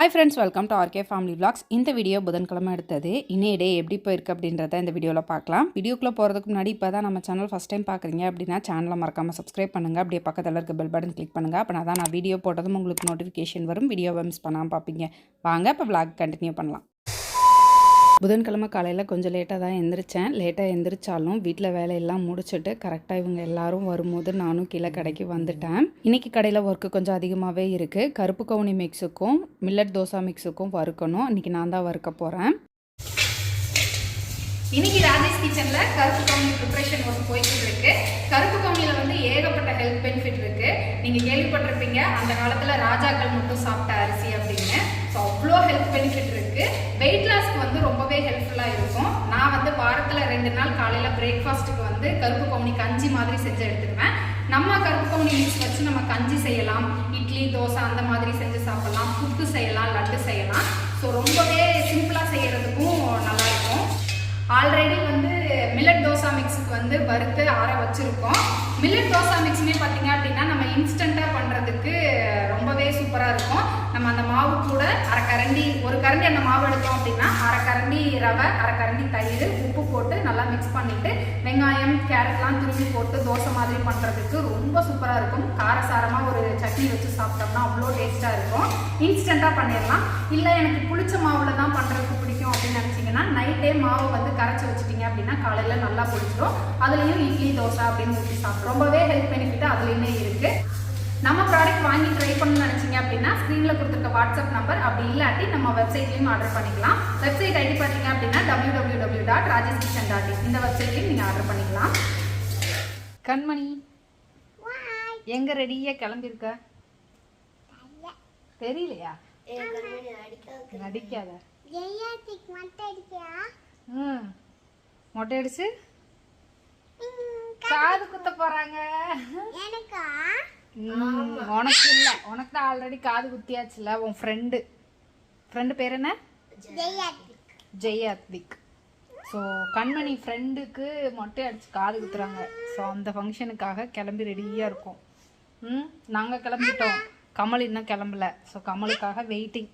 Hi friends, welcome to RK family vlogs. இந்த video புதன்கிழமை எடுத்தது. இன்னைய டே எப்படி போயிருக்கு அப்படின்றத இந்த வீடியோவில் பார்க்கலாம். வீடியோக்குள்ளே போகிறதுக்கு முன்னாடி இப்போ தான் நம்ம சேனல் ஃபஸ்ட் டைம் பார்க்குறீங்க அப்படின்னா சேனலை மறக்காமல் சப்ஸ்கிரைப் பண்ணுங்கள். அப்படியே பக்கத்தில் இருக்க பெல் பட்டன் கிளிக் பண்ணுங்கள். அப்படின்னா தான் நான் வீடியோ போட்டதும் உங்களுக்கு நோட்டிஃபிகேஷன் வரும். வீடியோவை மிஸ் பண்ணாமல் பார்ப்பீங்க. வாங்க இப்போ விளாக் கண்டினியூ பண்ணலாம். புதன்கிழமை காலையில் கொஞ்சம் லேட்டாக தான் எந்திரிச்சேன். லேட்டாக எந்திரிச்சாலும் வீட்டில் வேலையெல்லாம் முடிச்சுட்டு கரெக்டாக இவங்க எல்லாரும் வரும்போது நானும் கீழே கடைக்கு வந்துட்டேன். இன்றைக்கி கடையில் ஒர்க்கு கொஞ்சம் அதிகமாகவே இருக்குது. கருப்பு கவுனி மிக்ஸுக்கும் மில்லட் தோசா மிக்ஸுக்கும் வறுக்கணும். இன்றைக்கி நான் தான் வறுக்க போகிறேன். இன்னைக்கு ராஜேஷ் கிச்சனில் கருப்பு கவுனி ப்ரிப்ரேஷன் ஒர்க் போயிட்டு இருக்கு. கருப்பு கவுனியில் வந்து ஏகப்பட்ட ஹெல்த் பெனிஃபிட் இருக்குது. நீங்கள் கேள்விப்பட்டிருப்பீங்க அந்த காலத்தில் ராஜாக்கள் மட்டும் சாப்பிட்ட அரிசி அப்படின்னு. ஸோ அவ்வளோ ஹெல்த் பெனிஃபிட் இருக்குது. வெயிட் லாஸ்க்கு வந்து ரொம்பவே ஹெல்ப்ஃபுல்லாக இருக்கும். நான் வந்து வாரத்தில் 2 நாள் காலையில் பிரேக்ஃபாஸ்ட்டுக்கு வந்து கருப்பு கவுனி கஞ்சி மாதிரி செஞ்சு எடுத்துக்குவேன். நம்ம கருப்பு கவுனி மிக்ஸ் வச்சு நம்ம கஞ்சி செய்யலாம், இட்லி தோசை அந்த மாதிரி செஞ்சு சாப்பிட்லாம், புட்டு செய்யலாம், லட்டு செய்யலாம். ஸோ ரொம்பவே சிம்பிளாக செய்கிறதுக்கும் நல்லாயிருக்கும். ஆல்ரெடி வந்து மில்லட் தோசா மிக்ஸுக்கு வந்து வறுத்து ஆற வச்சுருக்கோம். மில்லட் தோசா மிக்ஸுமே பார்த்தீங்க அப்படின்னா நம்ம இன்ஸ்டண்ட்டாக பண்ணுறதுக்கு ரொம்பவே சூப்பராக இருக்கும். நம்ம அந்த மாவு கூட ஒரு கரண்டி அந்த மாவு எடுத்தோம் அப்படின்னா 1/2 கரண்டி ரவை, 1/2 கரண்டி தயிர், உப்பு போட்டு நல்லா மிக்ஸ் பண்ணிவிட்டு வெங்காயம் கேரட்லாம் துருவி போட்டு தோசை மாதிரி பண்ணுறதுக்கு ரொம்ப சூப்பராக இருக்கும். காரசாரமாக ஒரு சட்னி வச்சு சாப்பிட்டோம்னா அவ்வளோ டேஸ்ட்டாக இருக்கும். இன்ஸ்டண்ட்டாக பண்ணிடலாம். இல்லை எனக்கு புளிச்ச மாவில் தான் பண்ணுறதுக்கு பிடிக்கும் அப்படின்னு நினச்சிங்கன்னா நைட்டே மாவு வந்து கரைச்சி வச்சுட்டிங்க அப்படின்னா காலையில் நல்லா பிடிச்சிடும். அதுலேயும் இட்லி தோசை அப்படின்னு ஊற்றி சாப்பிடும். ரொம்பவே ஹெல்த் பெனிஃபிட் அதுலேயுமே இருக்குது. நம்ம ப்ராடக்ட் வாங்கி ட்ரை பண்ணணும்னு நினச்சிங்க அப்படின்னா ஸ்க்ரீனில் கொடுத்துருக்க வாட்ஸ்அப் நம்பர், அப்படி இல்லாட்டி நம்ம வெப்சைட்லேயும் ஆர்டர் பண்ணிக்கலாம். வெப்சைட் ஐடி பார்த்தீங்க அப்படின்னா www.rajeskitchen.in இந்த வெப்சைட்லேயும் நீங்கள் ஆர்டர் பண்ணிக்கலாம். கண்மணி எங்கே ரெடியாக கிளம்பியிருக்க? தெரியலையா? நடிக்காத. மொட்டை அடிச்சு காது குத்த போறாங்க. உனக்கு இல்ல, உனக்கு தான் ஆல்ரெடி காது குத்தியாச்சுல. உன் ஃப்ரெண்டு பேர் என்ன? ஜெயாத்விக். ஸோ கண்மணி ஃப்ரெண்டுக்கு மொட்டை அடிச்சு காது குத்துறாங்க. ஸோ அந்த ஃபங்க்ஷனுக்காக கிளம்பி ரெடியாக இருக்கும். நாங்கள் கிளம்பிட்டோம், கமல் இன்னும் கிளம்பல. So கமலுக்காக waiting.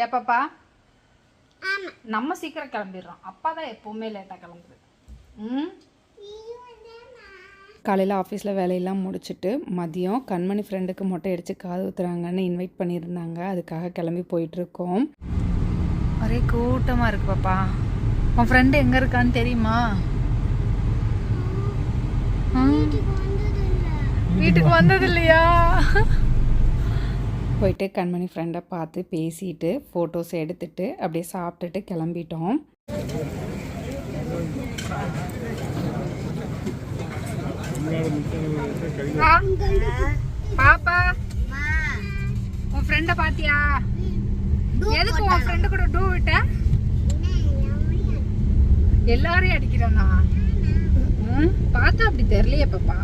ஏப்பாப்பா நம்ம சீக்கிரம் கிளம்பிடுறோம். அப்பா தான் எப்போவுமே லேட்டாக கிளம்புது. காலையில் ஆஃபீஸில் வேலையெல்லாம் முடிச்சுட்டு மதியம் கண்மணி ஃப்ரெண்டுக்கு மொட்டை அடித்து காது ஊற்றுறாங்கன்னு இன்வைட் பண்ணியிருந்தாங்க. அதுக்காக கிளம்பி போயிட்டுருக்கோம். ஒரே கூட்டமாக இருக்கு. பாப்பா உன் ஃப்ரெண்டு எங்கே இருக்கான்னு தெரியுமா? வீட்டுக்கு வந்தது இல்லையா? போயிட்டு கண்மணி ஃப்ரெண்டை பார்த்து பேசிட்டு ஃபோட்டோஸ் எடுத்துட்டு அப்படியே சாப்பிட்டுட்டு கிளம்பிட்டோம். பாப்பா உன் ஃப்ரெண்ட பாத்தியா? எதுக்கு உன் ஃப்ரெண்டு கூட டூ விட்ட? எல்லாரையும் அடிக்கிறானா? பார்த்தா அப்படி தெரியலையே பாப்பா.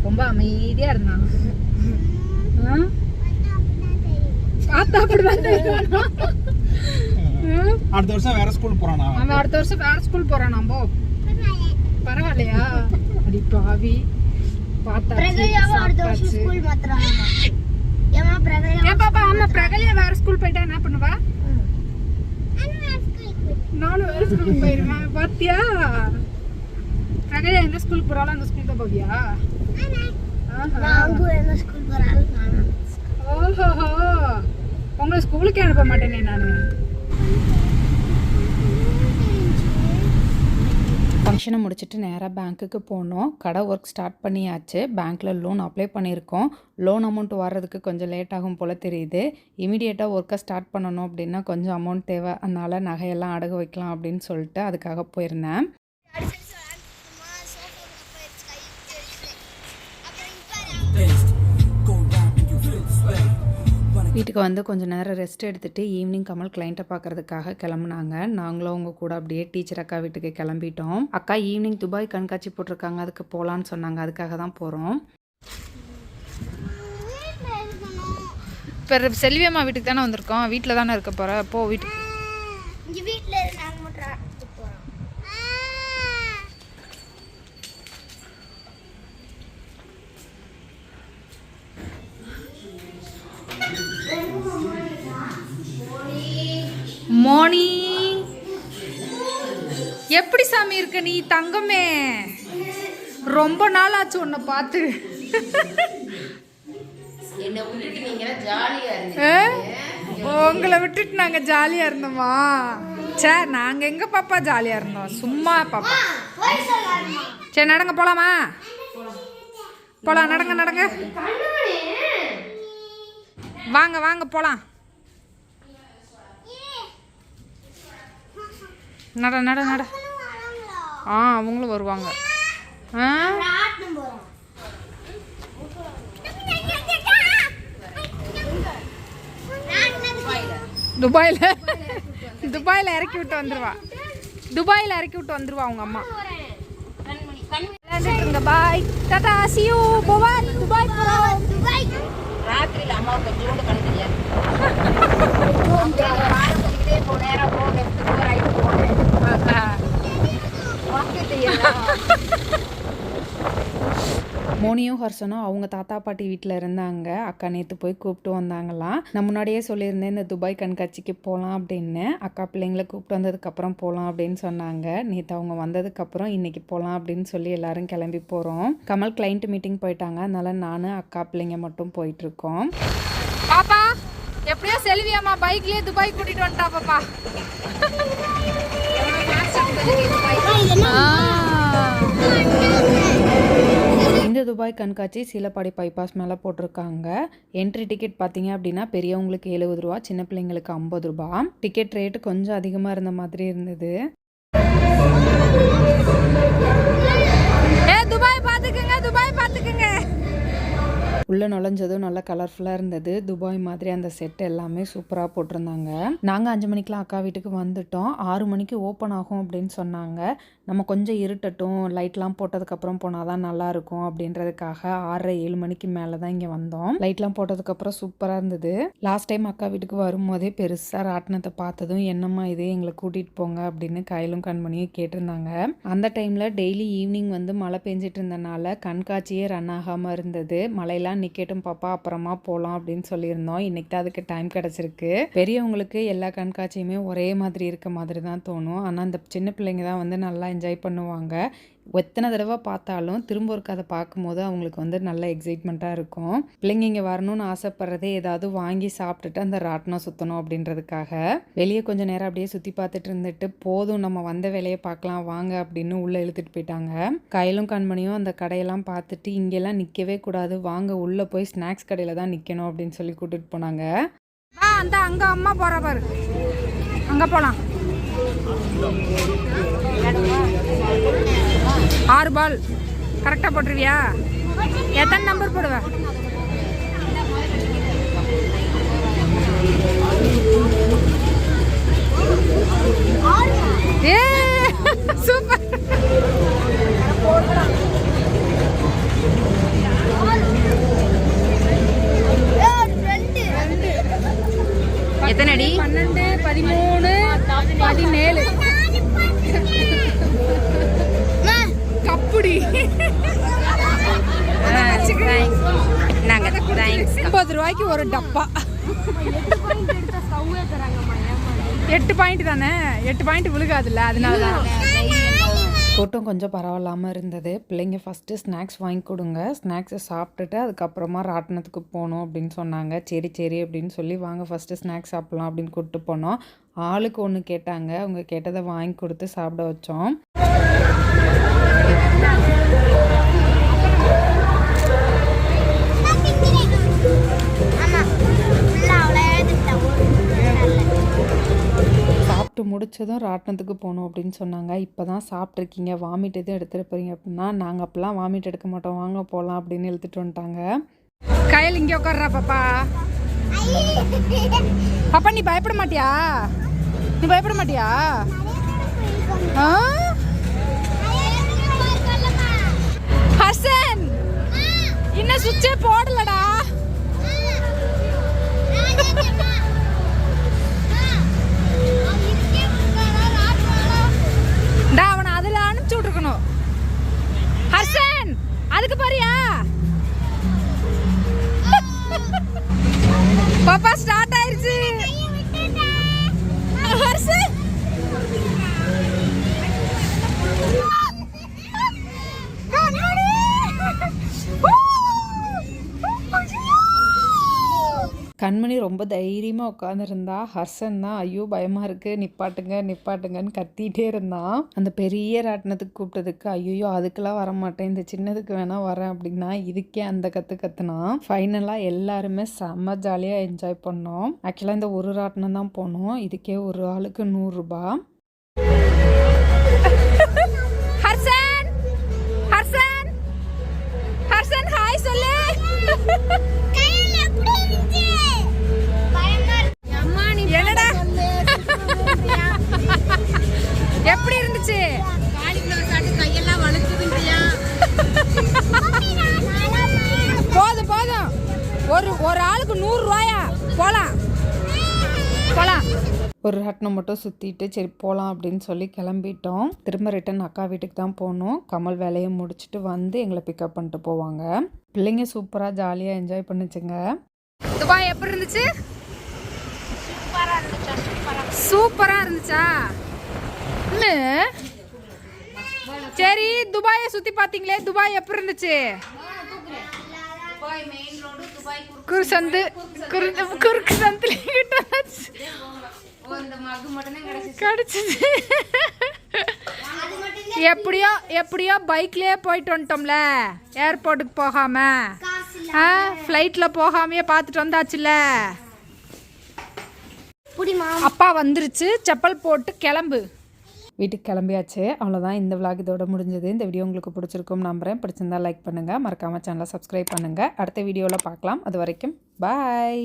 ரொம்ப அமைதியா இருந்தான். பார்த்தா அப்படிதான் தெரியும். அடுத்த வருஷம் வேற ஸ்கூல் போறானா? அவன் அடுத்த வருஷம் வேற ஸ்கூல் போறானா? போ. பரவாயில்லையா? அடி பாவி. பிரகல்யா வேற ஸ்கூல் போயிட்டா என்ன பண்ணுவா? நானும் வேற ஸ்கூலுக்கு போயிருவேன். பாத்தியா? பிரகல்யா எந்த ஸ்கூலுக்கு போறாலும் அந்த ஸ்கூல் தான் போவியா? ஓஹோ, உங்களை ஸ்கூலுக்கே அனுப்ப மாட்டேனே நானு. ஃபங்க்ஷனை முடிச்சுட்டு நேராக பேங்க்குக்கு போனோம். கடை ஒர்க் ஸ்டார்ட் பண்ணியாச்சு. பேங்க்கில் லோன் அப்ளை பண்ணியிருக்கோம். லோன் அமௌண்ட் வர்றதுக்கு கொஞ்சம் லேட் ஆகும் போல் தெரியுது. இமீடியட்டாக ஒர்க்கை ஸ்டார்ட் பண்ணணும் அப்படின்னா கொஞ்சம் அமௌண்ட் தேவை. அதனால் நகையெல்லாம் அடகு வைக்கலாம் அப்படின்னு சொல்லிட்டு அதுக்காக போயிருந்தேன். வீட்டுக்கு வந்து கொஞ்சம் நேரம் ரெஸ்ட் எடுத்துகிட்டு ஈவினிங் கமல் கிளைண்ட்டை பார்க்குறதுக்காக கிளம்புனாங்க. நாங்களும் அவங்க கூட அப்படியே டீச்சர் அக்கா வீட்டுக்கு கிளம்பிட்டோம். அக்கா ஈவினிங் துபாய் கண்காட்சி போட்டிருக்காங்க, அதுக்கு போகலான்னு சொன்னாங்க. அதுக்காக தான் போகிறோம். இப்போ செல்வி அம்மா வீட்டுக்கு தானே வந்திருக்கோம். வீட்டில் தானே இருக்க போகிற. போ வீட்டுக்கு. மோனி எப்படி சாமி இருக்க நீ தங்கமே? ரொம்ப நாள் ஆச்சு உன்னை பார்த்து. உங்களை விட்டுட்டு நாங்க ஜாலியா இருந்தோமா? சே, நாங்க எங்க பாப்பா ஜாலியா இருந்தோம், சும்மா பாப்பா. சரி நடங்க போலாமா? போலாம், நடங்க நடங்க, வாங்க வாங்க போலாம். நட நட நட. அவங்களும் வருவாங்க. துபாயில இறக்கி விட்டு வந்துருவா. துபாயில இறக்கி விட்டு வந்துருவா அவங்க அம்மா. Bye tata see you bye Dubai போறோம். ராத்திரில அம்மா கொஞ்சோண்டு கண்ணு தெரியாது. நேரா போங்க ரைட் போங்க. வாக்கே தெரியாது. மோனியும் ஹர்ஷனும் அவங்க தாத்தா பாட்டி வீட்டில் இருந்தாங்க. அக்கா நேற்று போய் கூப்பிட்டு வந்தாங்களாம். நான் முன்னாடியே சொல்லியிருந்தேன் இந்த துபாய் கண்காட்சிக்கு போகலாம் அப்படின்னு. அக்கா பிள்ளைங்களை கூப்பிட்டு வந்ததுக்கப்புறம் போகலாம் அப்படின்னு சொன்னாங்க. நேற்று அவங்க வந்ததுக்கப்புறம் இன்றைக்கி போகலாம் அப்படின்னு சொல்லி எல்லாரும் கிளம்பி போகிறோம். கமல் கிளைண்ட் மீட்டிங் போயிட்டாங்க, அதனால நான் அக்கா பிள்ளைங்க மட்டும் போயிட்டுருக்கோம். பாப்பா எப்படியோ செல்வியாம்மா பைக்லேயே துபாய் கூட்டிகிட்டு வந்துட்டா பாப்பா. இந்த துபாய் கண்காட்சி சீலப்பாடி பைபாஸ் மேலே போட்டிருக்காங்க. என்ட்ரி டிக்கெட் பார்த்தீங்க அப்படின்னா பெரியவங்களுக்கு 70 ரூபா, சின்ன பிள்ளைங்களுக்கு 50 ரூபா. டிக்கெட் ரேட்டு கொஞ்சம் அதிகமாக இருந்த மாதிரி இருந்தது. துபாய் பார்த்துக்குங்க, துபாய் பார்த்துக்குங்க. உள்ளே நுழைஞ்சதும் நல்லா கலர்ஃபுல்லாக இருந்தது. துபாய் மாதிரி அந்த செட் எல்லாமே சூப்பராக போட்டிருந்தாங்க. நாங்கள் 5 மணிக்கெலாம் அக்கா வீட்டுக்கு வந்துட்டோம். 6 மணிக்கு ஓப்பன் ஆகும் அப்படின்னு சொன்னாங்க. நம்ம கொஞ்சம் இருட்டட்டும், லைட்லாம் போட்டதுக்கப்புறம் போனால் தான் நல்லாயிருக்கும் அப்படின்றதுக்காக 6:30-7 மணிக்கு மேலே தான் இங்கே வந்தோம். லைட்லாம் போட்டதுக்கப்புறம் சூப்பராக இருந்தது. லாஸ்ட் டைம் அக்கா வீட்டுக்கு வரும்போதே பெருசாக ராட்டினத்தை பார்த்ததும் என்னம்மா இது எங்களை கூட்டிகிட்டு போங்க அப்படின்னு கையிலும் கண்மணியும் கேட்டிருந்தாங்க. அந்த டைமில் டெய்லி ஈவினிங் வந்து மழை பெஞ்சிட்டு இருந்தனால கண்காட்சியே ரன் ஆகாமல் இருந்தது. மழையெல்லாம் நிக்கட்டும் பாப்பா அப்புறமா போகலாம் அப்படின்னு சொல்லியிருந்தோம். இன்னைக்கு தான் அதுக்கு டைம் கிடச்சிருக்கு. பெரியவங்களுக்கு எல்லா கண்காட்சியுமே ஒரே மாதிரி இருக்க மாதிரி தான் தோணும். ஆனால் அந்த சின்ன பிள்ளைங்க தான் வந்து நல்லா என்ஜாய் பண்ணுவாங்க. எத்தனை தடவை பார்த்தாலும் திரும்ப ஒரு கதை பார்க்கும்போது அவங்களுக்கு வந்து நல்ல எக்ஸைட்மெண்ட்டாக இருக்கும். பிள்ளைங்க இங்கே வரணும்னு ஆசைப்படுறதே ஏதாவது வாங்கி சாப்பிட்டுட்டு அந்த ராட்டினம் சுற்றணும் அப்படின்றதுக்காக. வெளியே கொஞ்சம் நேரம் அப்படியே சுற்றி பார்த்துட்டு இருந்துட்டு போதும் நம்ம வந்த வேலையை பார்க்கலாம் வாங்க அப்படின்னு உள்ளே இழுத்துட்டு போயிட்டாங்க. கையிலும் கண்மணியும் அந்த கடையெல்லாம் பார்த்துட்டு இங்கெல்லாம் நிற்கவே கூடாது, வாங்க உள்ளே போய் ஸ்நாக்ஸ் கடையில் தான் நிற்கணும் அப்படின்னு சொல்லி கூட்டிகிட்டு போனாங்க. அந்த அங்கே அம்மா போகிற பாரு, அங்கே போகலாம். 6 பால் கரெக்டாக போட்டுருவியா? எத்தனை நம்பர் போடுவேன்? ஏ சூப்பர். எத்தனை அடி? 12, 13, 17 கப்புடி. 50 ரூபாய்க்கு ஒரு டப்பா. 8 பாயிண்ட் தானே, 8 பாயிண்ட் விழுகாதுல்ல, அதனால தான். கூட்டம் கொஞ்சம் பரவாயில்லாமல் இருந்தது. பிள்ளைங்க ஃபஸ்ட்டு ஸ்நாக்ஸ் வாங்கி கொடுங்க, ஸ்நாக்ஸை சாப்பிட்டுட்டு அதுக்கப்புறமா ராட்டினத்துக்கு போகணும் அப்படின்னு சொன்னாங்க. சரி சரி அப்படின்னு சொல்லி வாங்க ஃபஸ்ட்டு ஸ்நாக்ஸ் சாப்பிட்லாம் அப்படின்னு கூப்பிட்டு போனோம். ஆளுக்கு ஒன்று கேட்டாங்க, அவங்க கேட்டதை வாங்கி கொடுத்து சாப்பிட வச்சோம். சாப்பிட்டு முடிச்சதும் ராட்டினத்துக்கு போகணும் அப்படின்னு சொன்னாங்க. இப்போ தான் சாப்பிட்ருக்கீங்க, வாமிட் எதுவும் எடுத்துகிட்டு போகிறீங்க அப்படின்னா, நாங்கள் அப்போல்லாம் வாமிட் எடுக்க மாட்டோம், வாங்க போகலாம் அப்படின்னு இழுத்துட்டு வந்துட்டாங்க. கையில் இங்கே உட்கார்றா பாப்பா. பாப்பா நீ பயப்பட மாட்டியா? நீ பயப்பட மாட்டியா? ஹர்ஷன் இன்னும் சுவிட்சே போடலடா. அவனை அதுல அனுப்பிச்சு விட்டுருக்கணும். ஹர்ஷன் அதுக்கு பாரியா? பாப்பா ஸ்டார்ட் ஆயிருச்சு. ஹர்ஷன் ரொம்ப தைரியமாக உட்காந்துருந்தா. ஹர்ஷன் தான் ஐயோ பயமாக இருக்குது நிப்பாட்டுங்கன்னு கத்திகிட்டே இருந்தான். அந்த பெரிய ராட்டினத்துக்கு கூப்பிட்டதுக்கு ஐயோ அதுக்கெல்லாம் வர மாட்டேன், இந்த சின்னதுக்கு வேணால் வரேன் அப்படின்னா இதுக்கே அந்த கத்துனான். ஃபைனலாக எல்லாருமே செம்ம ஜாலியாக என்ஜாய் பண்ணோம். ஆக்சுவலாக இந்த ஒரு ராட்டினம் தான் போனோம். இதுக்கே ஒரு ஆளுக்கு 100 ரூபாய். ஹர்ஷன் ஹர்ஷன் ஹர்ஷன் ஹாய் சொல்லு. என்னடா எப்படி இருந்துச்சு? போதும் ஒரு ஆளுக்கு 100 ரூபாயா? போலாம் ஒரு ராட்டினம் மட்டும் சுற்றிட்டு சரி போகலாம் அப்படின்னு சொல்லி கிளம்பிட்டோம். திரும்ப ரிட்டன் அக்கா வீட்டுக்கு தான் போகணும். கமல் வேலையை முடிச்சுட்டு வந்து எங்களை பிக்கப் பண்ணிட்டு போவாங்க. பிள்ளைங்க சூப்பராக ஜாலியாக என்ஜாய் பண்ணுச்சுங்க. துபாய் எப்படி இருந்துச்சு? சூப்பராக இருந்துச்சா? சரி துபாயை சுற்றி பார்த்தீங்களே, துபாய் எப்படி இருந்துச்சு? குறுக்கு சந்து கிடைச்சிச்சு. எப்படியோ பைக்லயே போயிட்டு வந்துட்டோம்ல, ஏர்போர்ட்டுக்கு போகாம ஃப்ளைட்ல போகாமையே பார்த்துட்டு வந்தாச்சுல. அப்பா வந்துருச்சு, செப்பல் போட்டு கிளம்பு. வீட்டுக்கு கிளம்பியாச்சு. அவ்வளோதான், இந்த விளாக் இதோட முடிஞ்சது. இந்த வீடியோ உங்களுக்கு பிடிச்சிருக்கும் நம்புறேன். பிடிச்சிருந்தா லைக் பண்ணுங்கள், மறக்காமல் சேனலை சப்ஸ்கிரைப் பண்ணுங்கள். அடுத்த வீடியோவில் பார்க்கலாம். அது வரைக்கும் பாய்.